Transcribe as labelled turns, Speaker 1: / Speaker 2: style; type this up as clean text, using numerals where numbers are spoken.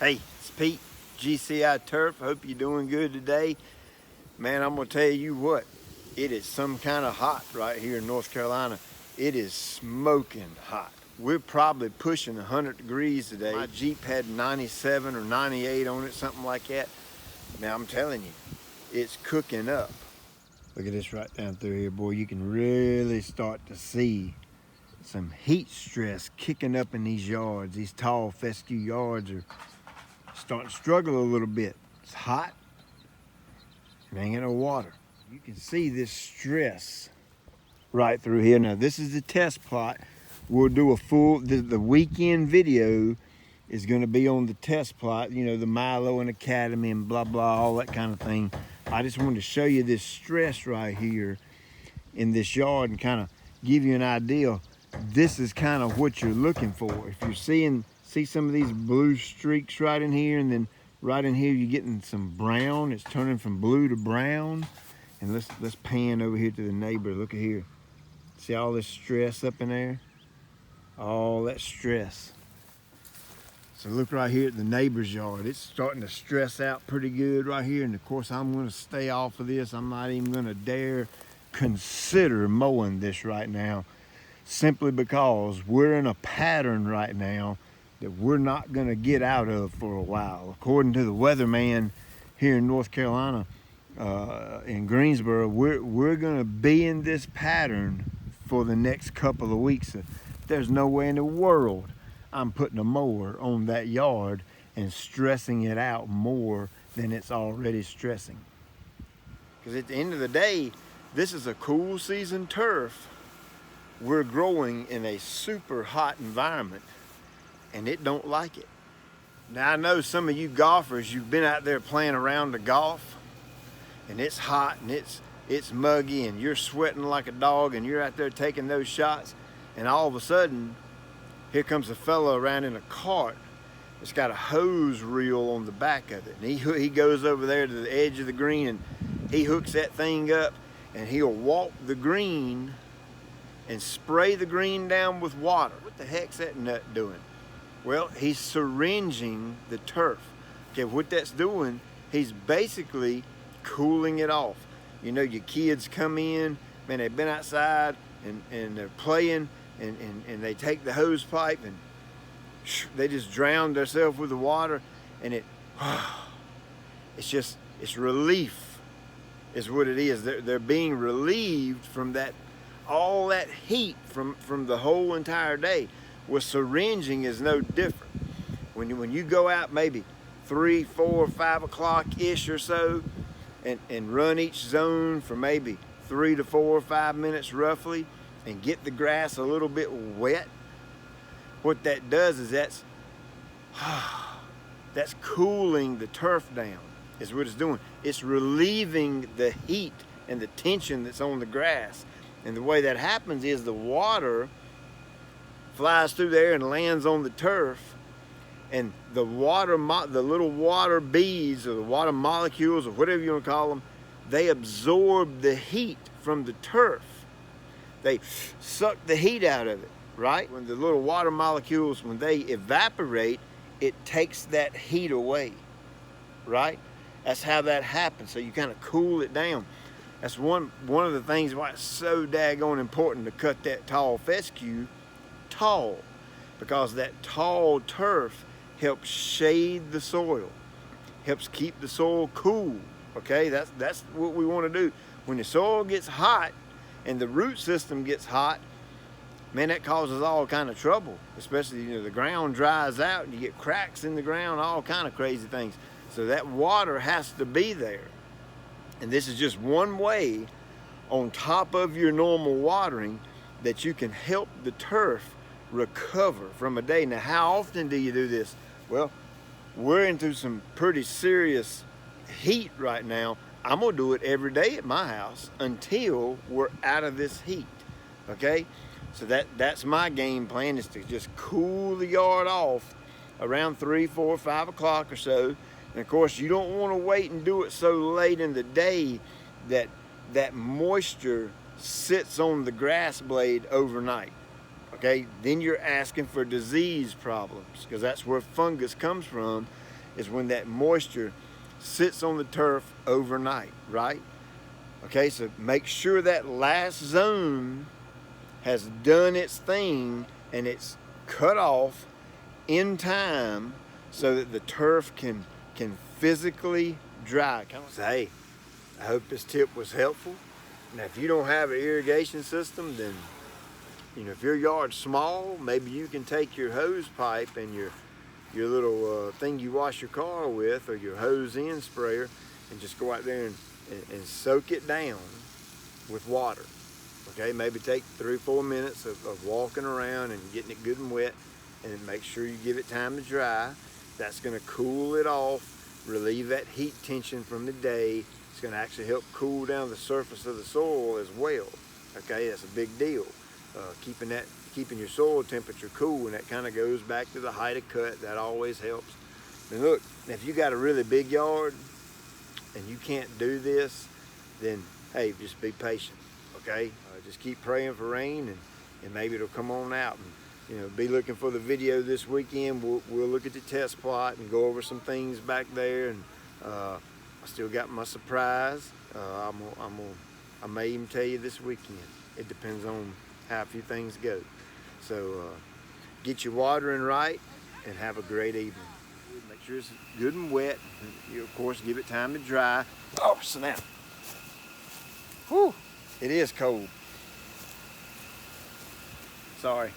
Speaker 1: Hey, it's Pete, GCI Turf. Hope you're doing good today. Man, I'm gonna tell you what, it is some kind of hot right here in North Carolina. It is smoking hot. We're probably pushing 100 degrees today. My Jeep had 97 or 98 on it, something like that. Now I'm telling you, it's cooking up. Look at this right down through here, boy. You can really start to see some heat stress kicking up in these yards. These tall fescue yards are starting to struggle a little bit. It's hot and ain't got no water. You can see this stress right through here. Now this is the test plot. We'll do a full, the weekend video is gonna be on the test plot, you know, the Milo and Academy and blah, blah, all that kind of thing. I just wanted to show you this stress right here in this yard and kind of give you an idea. This is kind of what you're looking for. If you're see some of these blue streaks right in here, and then right in here you're getting some brown. It's turning from blue to brown. And let's pan over here to the neighbor. Look at here. See all this stress up in there? All that stress. So look right here at the neighbor's yard. It's starting to stress out pretty good right here. And of course I'm gonna stay off of this. I'm not even gonna dare consider mowing this right now, simply because we're in a pattern right now that we're not gonna get out of for a while. According to the weatherman here in North Carolina, in Greensboro, we're gonna be in this pattern for the next couple of weeks. There's no way in the world I'm putting a mower on that yard and stressing it out more than it's already stressing. Because at the end of the day, this is a cool season turf. We're growing in a super hot environment and it don't like it. Now I know some of you golfers, you've been out there playing around the golf and it's hot and it's muggy and you're sweating like a dog and you're out there taking those shots, and all of a sudden here comes a fellow around in a cart that's got a hose reel on the back of it, and he goes over there to the edge of the green and he hooks that thing up and he'll walk the green and spray the green down with water. What the heck's that nut doing? Well, he's syringing the turf. Okay, what that's doing, he's basically cooling it off. You know, your kids come in, man, they've been outside and they're playing and they take the hose pipe and they just drown themselves with the water, and it's relief is what it is. They're being relieved from that, all that heat from the whole entire day. Well, syringing is no different. When you go out maybe 3, 4, 5 o'clock-ish or so and run each zone for maybe 3 to 4 or 5 minutes roughly and get the grass a little bit wet, what that does is that's cooling the turf down, is what it's doing. It's relieving the heat and the tension that's on the grass. And the way that happens is the water flies through there and lands on the turf, and the little water beads or the water molecules or whatever you want to call them, they absorb the heat from the turf. They suck the heat out of it, right? When the little water molecules, when they evaporate, it takes that heat away, right? That's how that happens. So you kind of cool it down. That's one of the things why it's so daggone important to cut that tall fescue tall, because that tall turf helps shade the soil, helps keep the soil cool. Okay, that's what we want to do. When the soil gets hot and the root system gets hot, man, that causes all kind of trouble. Especially, you know, the ground dries out and you get cracks in the ground, all kind of crazy things. So that water has to be there. And this is just one way on top of your normal watering that you can help the turf recover from a day. Now, how often do you do this? Well, we're into some pretty serious heat right now. I'm gonna do it every day at my house until we're out of this heat. Okay, so that's my game plan, is to just cool the yard off around 3, 4, 5 o'clock or so. And of course, you don't want to wait and do it so late in the day that moisture sits on the grass blade overnight. Okay, then you're asking for disease problems, because that's where fungus comes from. is when that moisture sits on the turf overnight, right? Okay, so make sure that last zone has done its thing and it's cut off in time so that the turf can physically dry. So, hey, I hope this tip was helpful. Now, if you don't have an irrigation system, then, you know, if your yard's small, maybe you can take your hose pipe and your little thing you wash your car with, or your hose end sprayer, and just go out there and soak it down with water. Okay, maybe take 3 or 4 minutes of walking around and getting it good and wet, and make sure you give it time to dry. That's going to cool it off, relieve that heat tension from the day. It's going to actually help cool down the surface of the soil as well. Okay, that's a big deal. Keeping your soil temperature cool, and that kind of goes back to the height of cut. That always helps. And look, if you got a really big yard and you can't do this, then hey, just be patient. Okay, just keep praying for rain, and maybe it'll come on out. And, you know, be looking for the video this weekend. We'll look at the test plot and go over some things back there. And I still got my surprise. I may even tell you this weekend. It depends on how a few things go. So get your watering right and have a great evening. Make sure it's good and wet. And you, of course, give it time to dry. Oh, snap. Whew, it is cold. Sorry.